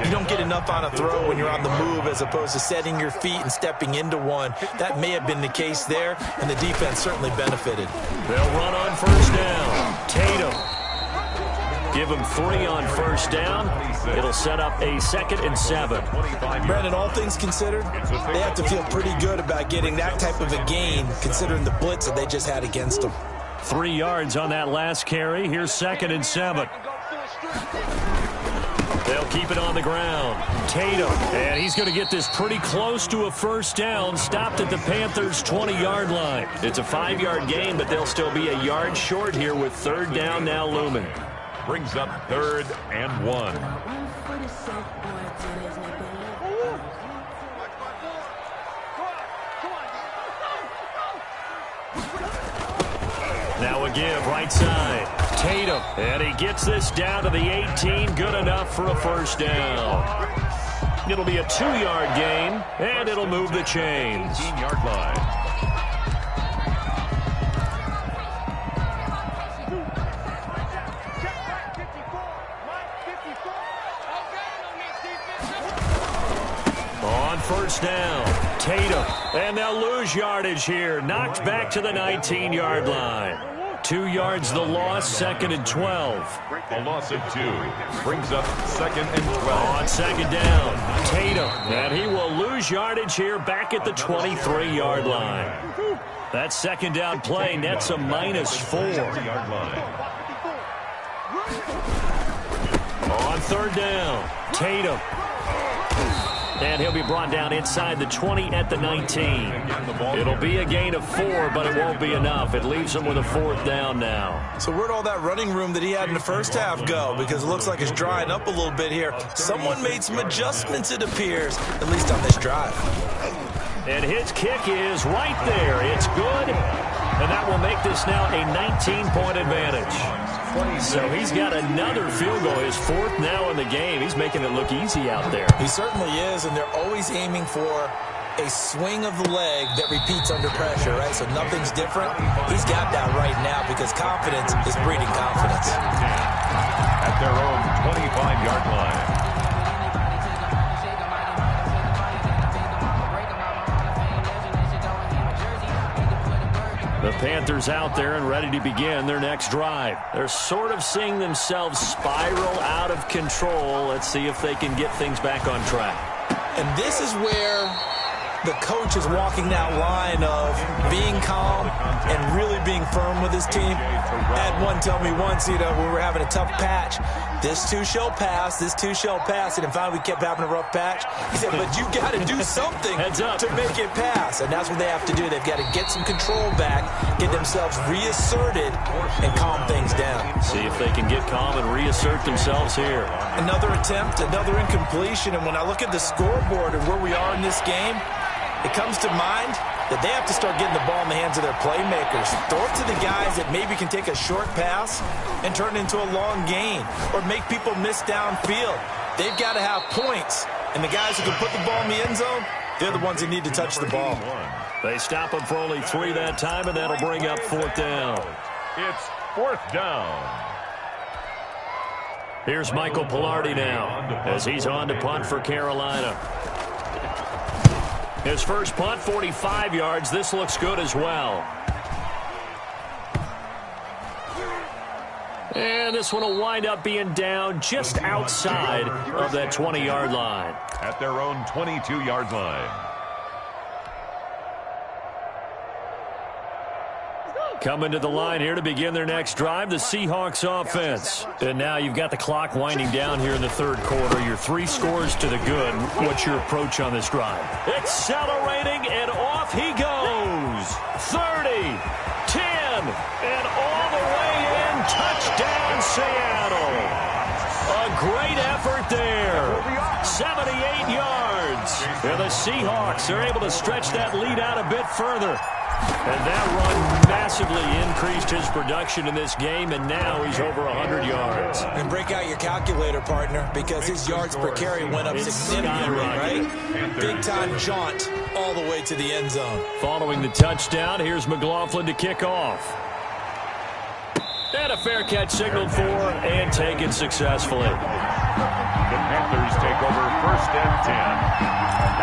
you don't get enough on a throw when you're on the move as opposed to setting your feet and stepping into one. That may have been the case there, and the defense certainly benefited. They'll run on 1st down. Tatum. Give him 3 on 1st down. It'll set up a 2nd and 7. Brandon, all things considered, they have to feel pretty good about getting that type of a gain considering the blitz that they just had against them. 3 yards on that last carry. Here's 2nd and 7. They'll keep it on the ground. Tatum, and he's going to get this pretty close to a 1st down. Stopped at the Panthers' 20-yard line. It's a 5-yard gain, but they'll still be a yard short here with 3rd down now looming. Brings up 3rd and 1. Now a give, right side. Tatum, and he gets this down to the 18. Good enough for a 1st down. It'll be a 2-yard gain, and it'll move the chains. 18-yard line. On 1st down, Tatum, and they'll lose yardage here. Knocked back to the 19-yard line. 2 yards the loss, 2nd and 12. A loss of 2 brings up 2nd and 12. On 2nd down, Tatum, and he will lose yardage here back at the 23-yard line. That 2nd down play nets a -4. On 3rd down, Tatum. And he'll be brought down inside the 20 at the 19. It'll be a gain of 4, but it won't be enough. It leaves him with a 4th down now. So where'd all that running room that he had in the first half go? Because it looks like it's drying up a little bit here. Someone made some adjustments, it appears, at least on this drive. And his kick is right there. It's good. And that will make this now a 19-point advantage. So he's got another field goal, his 4th now in the game. He's making it look easy out there. He certainly is, and they're always aiming for a swing of the leg that repeats under pressure, right? So nothing's different. He's got that right now because confidence is breeding confidence. at their own 25-yard line. The Panthers out there and ready to begin their next drive. They're sort of seeing themselves spiral out of control. Let's see if they can get things back on track. And this is where the coach is walking that line of being calm and really being firm with his team. I had one tell me once, when we were having a tough patch, this too shall pass, this too shall pass. And finally we kept having a rough patch. He said, but you got to do something to make it pass. And that's what they have to do. They've got to get some control back, get themselves reasserted, and calm things down. See if they can get calm and reassert themselves here. Another attempt, another incompletion. And when I look at the scoreboard and where we are in this game, it comes to mind that they have to start getting the ball in the hands of their playmakers. Throw it to the guys that maybe can take a short pass and turn it into a long gain or make people miss downfield. They've got to have points. And the guys who can put the ball in the end zone, they're the ones that need to touch the ball. They stop him for only 3 that time, and that'll bring up 4th down. It's 4th down. Here's Michael Pilardi now as he's on to punt for Carolina. His first punt, 45 yards. This looks good as well. And this one will wind up being down just outside of that 20-yard line. At their own 22-yard line. Coming to the line here to begin their next drive, the Seahawks offense. And now you've got the clock winding down here in the 3rd quarter. Your 3 scores to the good. What's your approach on this drive? Accelerating, and off he goes. 30, 10, and all the way in. Touchdown, Seattle. A great effort there. 78 yards. And the Seahawks are able to stretch that lead out a bit further. And that run massively increased his production in this game, and now he's over 100 yards. And break out your calculator, partner, because his yards per carry went up significantly, right? Big-time jaunt all the way to the end zone. Following the touchdown, here's McLaughlin to kick off. And a fair catch signaled for and taken successfully. The Panthers take over 1st and 10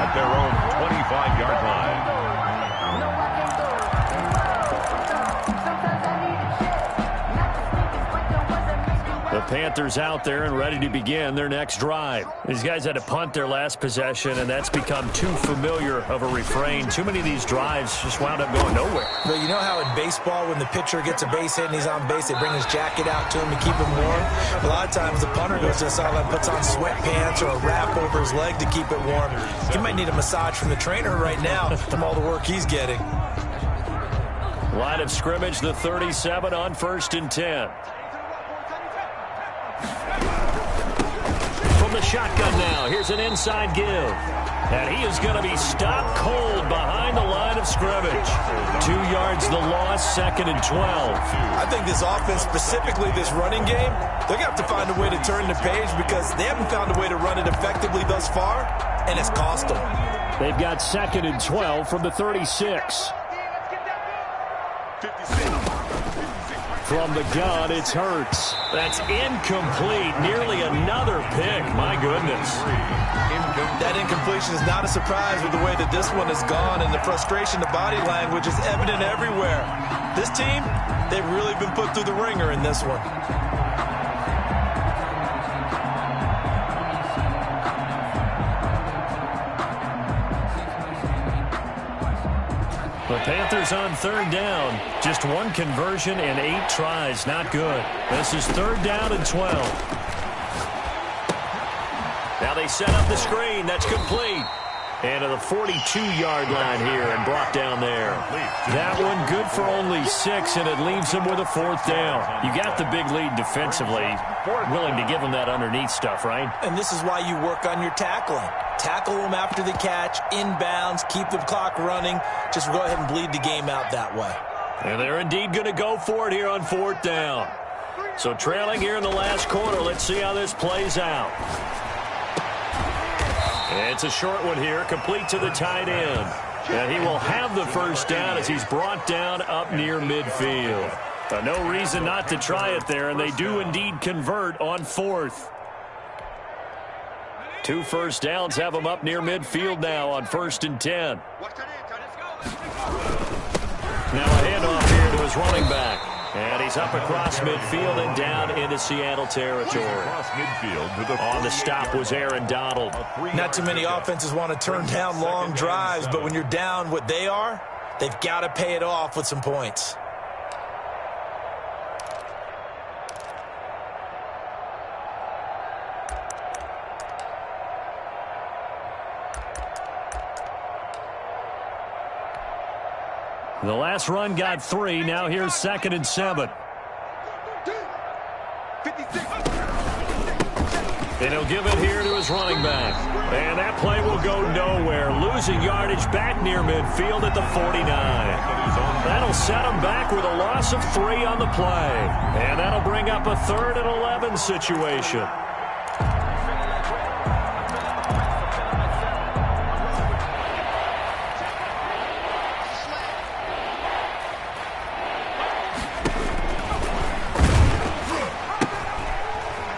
at their own 25-yard line. The Panthers out there and ready to begin their next drive. These guys had to punt their last possession, and that's become too familiar of a refrain. Too many of these drives just wound up going nowhere. But you know how in baseball, when the pitcher gets a base hit and he's on base, they bring his jacket out to him to keep him warm? A lot of times the punter goes to the sideline, puts on sweatpants or a wrap over his leg to keep it warm. He might need a massage from the trainer right now from all the work he's getting. Line of scrimmage, the 37 on 1st and 10. From the shotgun now, here's an inside give. And he is going to be stopped cold behind the line of scrimmage. 2 yards the loss, 2nd and 12. I think this offense, specifically this running game, they're going to have to find a way to turn the page because they haven't found a way to run it effectively thus far, and it's cost them. They've got 2nd and 12 from the 36. From the gun, it's Hurts. That's incomplete. Nearly another pick. My goodness. That incompletion is not a surprise with the way that this one has gone, and the frustration, the body language is evident everywhere. This team, they've really been put through the ringer in this one. The Panthers on 3rd down. Just 1 conversion and 8 tries. Not good. This is 3rd down and 12. Now they set up the screen. That's complete. And to the 42-yard line here and brought down there. That one good for only 6, and it leaves them with a 4th down. You got the big lead defensively. Willing to give them that underneath stuff, right? And this is why you work on your tackling. Tackle them after the catch, inbounds, keep the clock running. Just go ahead and bleed the game out that way. And they're indeed going to go for it here on 4th down. So trailing here in the last quarter. Let's see how this plays out. And it's a short one here, complete to the tight end. And he will have the 1st down as he's brought down up near midfield. No reason not to try it there, and they do indeed convert on 4th. 2 first downs have them up near midfield now on 1st and 10. Now a handoff here to his running back. And he's up across midfield and down into Seattle territory. On the stop was Aaron Donald. Not too many offenses want to turn down long drives, but when you're down what they are, they've got to pay it off with some points. The last run got 3. Now here's 2nd and 7. And he'll give it here to his running back. And that play will go nowhere. Losing yardage back near midfield at the 49. That'll set him back with a loss of 3 on the play. And that'll bring up a 3rd and 11 situation.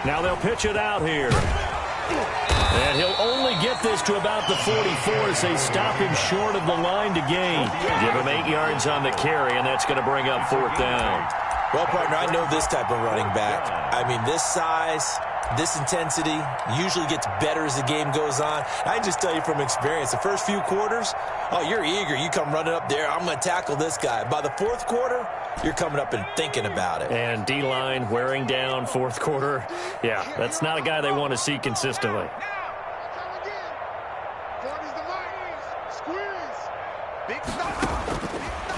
Now they'll pitch it out here. And he'll only get this to about the 44 as they stop him short of the line to gain. Give him 8 yards on the carry, and that's going to bring up 4th down. Well, partner, I know this type of running back. I mean, this size, this intensity usually gets better as the game goes on. I can just tell you from experience, the first few quarters, oh, you're eager. You come running up there, I'm going to tackle this guy. By the 4th quarter, you're coming up and thinking about it. And D-line wearing down 4th quarter. Yeah, that's not a guy they want to see consistently.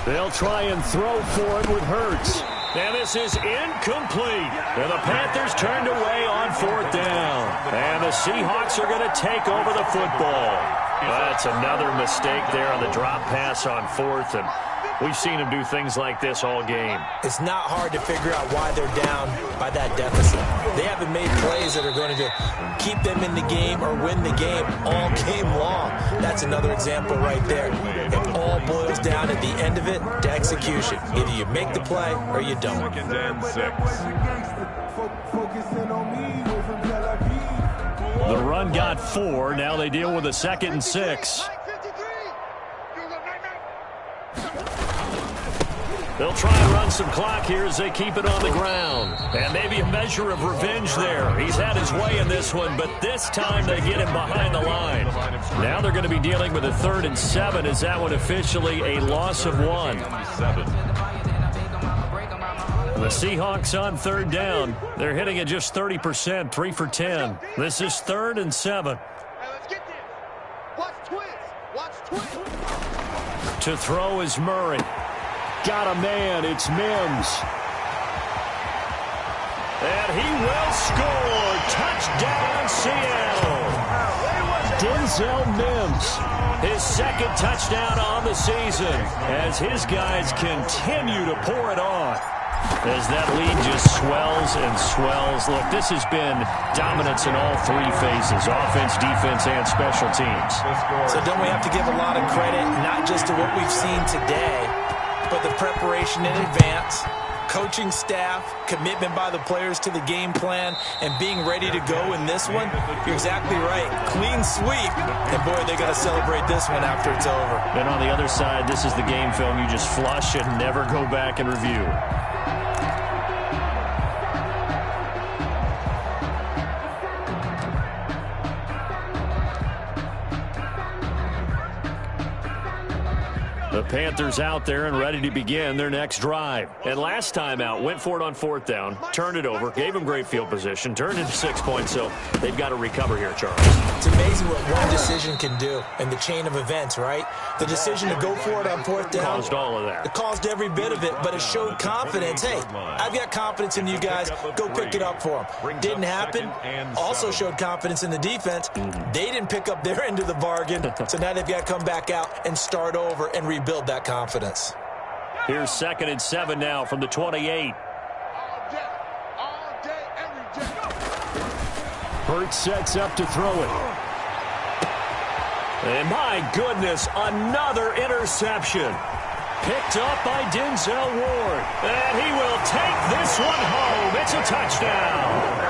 They'll try and throw for it with Hurts. And this is incomplete. And the Panthers turned away on 4th down. And the Seahawks are going to take over the football. That's another mistake there on the drop pass on 4th. And we've seen him do things like this all game. It's not hard to figure out why they're down by that deficit. They haven't made plays that are going to keep them in the game or win the game all game long. That's another example right there. It all boils down at the end of it to execution. Either you make the play or you don't. 2nd and 6. The run got 4. Now they deal with a 2nd and 6. They'll try and run some clock here as they keep it on the ground. And maybe a measure of revenge there. He's had his way in this one, but this time they get him behind the line. Now they're going to be dealing with a 3rd and 7. Is that one officially a loss of 1? The Seahawks on 3rd down. They're hitting at just 30%, 3 for 10. This is 3rd and 7. To throw is Murray. Got a man. It's Mims. And he will score. Touchdown, Seattle. Denzel Mims. His 2nd touchdown on the season as his guys continue to pour it on. As that lead just swells and swells. Look, this has been dominance in all 3 phases, offense, defense, and special teams. So don't we have to give a lot of credit, not just to what we've seen today, but the preparation in advance, coaching staff, commitment by the players to the game plan, and being ready to go in this one? You're exactly right. Clean sweep. And, boy, they're going to celebrate this one after it's over. And on the other side, this is the game film you just flush and never go back and review. The Panthers out there and ready to begin their next drive. And last time out, went for it on 4th down, turned it over, gave them great field position, turned into 6 points, so they've got to recover here, Charles. It's amazing what one decision can do in the chain of events, right? The decision to go for it on 4th down. Caused all of that. It caused every bit of it, but it showed confidence. Hey, I've got confidence in you guys. Go pick it up for them. Didn't happen. Also showed confidence in the defense. They didn't pick up their end of the bargain, so now they've got to come back out and start over and rebuild that confidence. Here's 2nd and 7 now from the 28. Hurts sets up to throw it. And my goodness, another interception. picked up by Denzel Ward. And he will take this one home. It's a touchdown.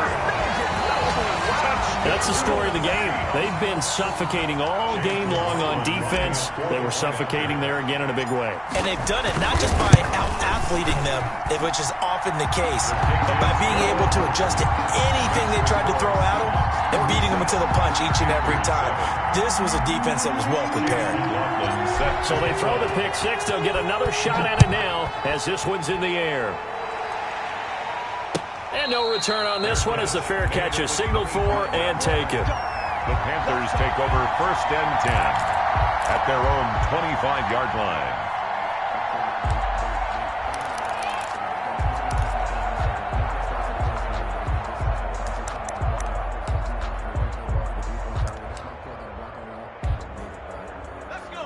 That's the story of the game. They've been suffocating all game long on defense. They were suffocating there again in a big way. And they've done it not just by out-athleting them, which is often the case, but by being able to adjust to anything they tried to throw at them and beating them into the punch each and every time. This was a defense that was well prepared. So they throw the pick six. They'll get another shot at it now as this one's in the air. And no return on this one as the fair catch is signaled for and taken. The Panthers take over 1st and 10 at their own 25-yard line.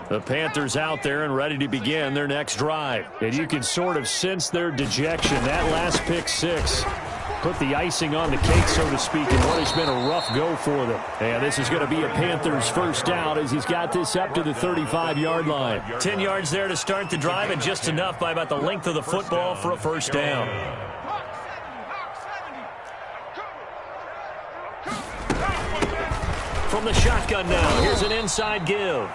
The Panthers out there and ready to begin their next drive. And you can sort of sense their dejection. That last pick six put the icing on the cake, so to speak, in what has been a rough go for them. And this is going to be a Panthers first down as he's got this up to the 35-yard line. 10 yards there to start the drive, and just enough by about the length of the football for a first down. From the shotgun now, here's an inside give.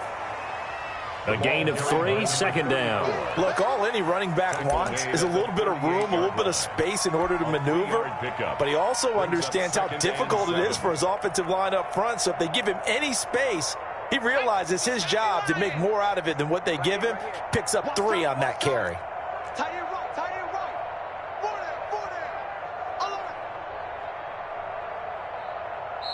A gain of 3, 2nd down. Look, all any running back wants is a little bit of room, a little bit of space in order to maneuver. But he also understands how difficult it is for his offensive line up front. So if they give him any space, he realizes his job to make more out of it than what they give him. Picks up 3 on that carry.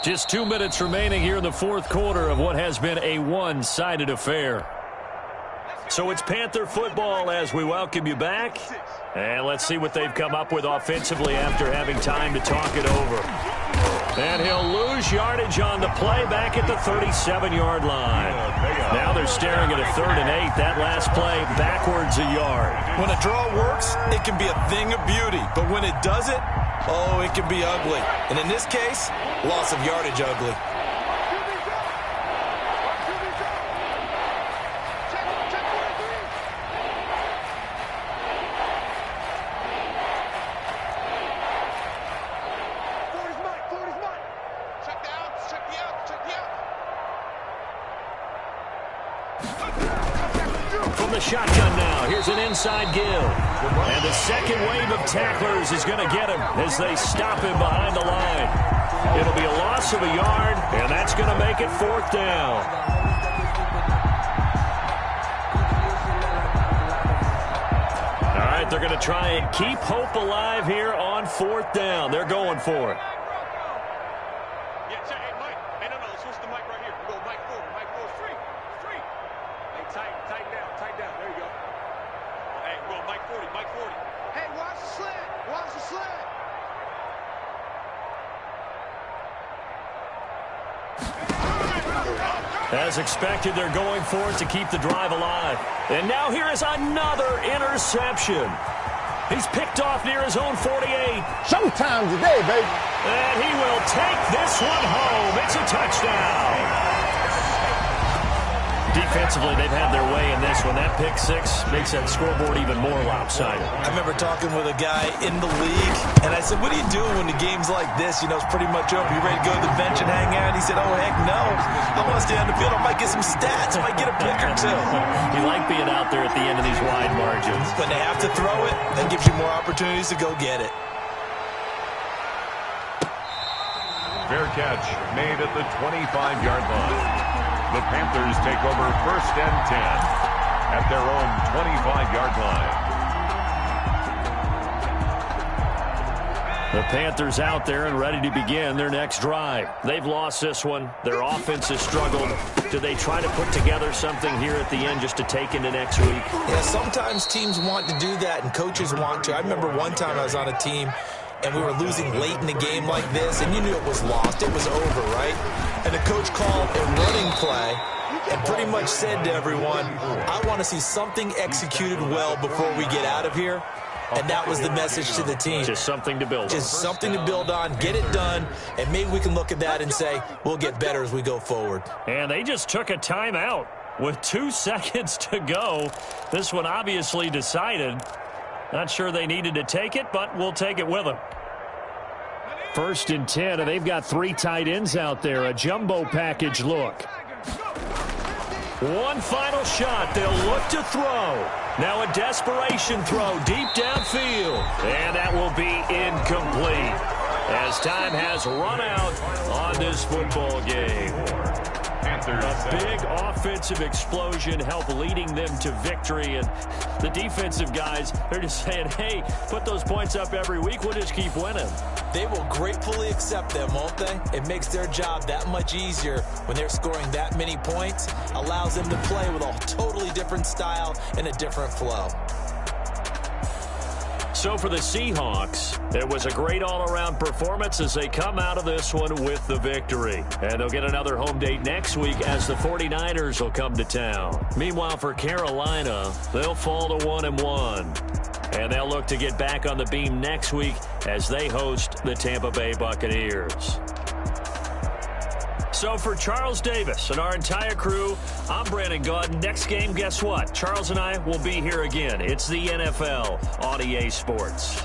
Just 2 minutes remaining here in the fourth quarter of what has been a one-sided affair. So it's Panther football as we welcome you back. And let's see what they've come up with offensively after having time to talk it over. And he'll lose yardage on the play back at the 37-yard line. Now they're staring at a 3rd and 8. That last play backwards a yard. When a draw works, it can be a thing of beauty. But when it doesn't, oh, it can be ugly. And in this case, loss of yardage ugly. From the shotgun now, here's an inside give. And the second wave of tacklers is going to get him as they stop him behind the line. It'll be a loss of a yard, and that's going to make it 4th down. All right, they're going to try and keep hope alive here on 4th down. They're going for it. As expected, they're going for it to keep the drive alive. And now here is another interception. He's picked off near his own 48. Showtime today, baby. And he will take this one home. It's a touchdown. Defensively, they've had their way in this one. That pick six makes that scoreboard even more lopsided. I remember talking with a guy in the league, and I said, what do you do when the game's like this? You know, it's pretty much over. You ready to go to the bench and hang out? He said, oh, heck no. I want to stay on the field. I might get some stats. I might get a pick or two. You like being out there at the end of these wide margins. When they have to throw it, that gives you more opportunities to go get it. Fair catch made at the 25-yard line. The Panthers take over 1st and 10 at their own 25-yard line. The Panthers out there and ready to begin their next drive. They've lost this one. Their offense has struggled. Do they try to put together something here at the end just to take into next week? Yeah, sometimes teams want to do that and coaches want to. I remember one time I was on a team and we were losing late in the game like this, and you knew it was lost. It was over, right? And the coach called a running play and pretty much said to everyone, I want to see something executed well before we get out of here. And that was the message to the team. Just something to build on. Just something to build on, get it done, and maybe we can look at that and say, we'll get better as we go forward. And they just took a timeout. with 2 seconds to go. This one obviously decided. Not sure they needed to take it, but we'll take it with them. 1st and 10, and they've got 3 tight ends out there. A jumbo package look. One final shot. They'll look to throw. Now a desperation throw deep downfield. And that will be incomplete as time has run out on this football game. A big offensive explosion helped leading them to victory. And the defensive guys, they're just saying, hey, put those points up every week. We'll just keep winning. They will gratefully accept them, won't they? It makes their job that much easier when they're scoring that many points. Allows them to play with a totally different style and a different flow. So for the Seahawks, it was a great all-around performance as they come out of this one with the victory. And they'll get another home date next week as the 49ers will come to town. Meanwhile, for Carolina, they'll fall to 1-1. And they'll look to get back on the beam next week as they host the Tampa Bay Buccaneers. So for Charles Davis and our entire crew, I'm Brandon Gaudin. Next game, guess what? Charles and I will be here again. It's the NFL on EA Sports.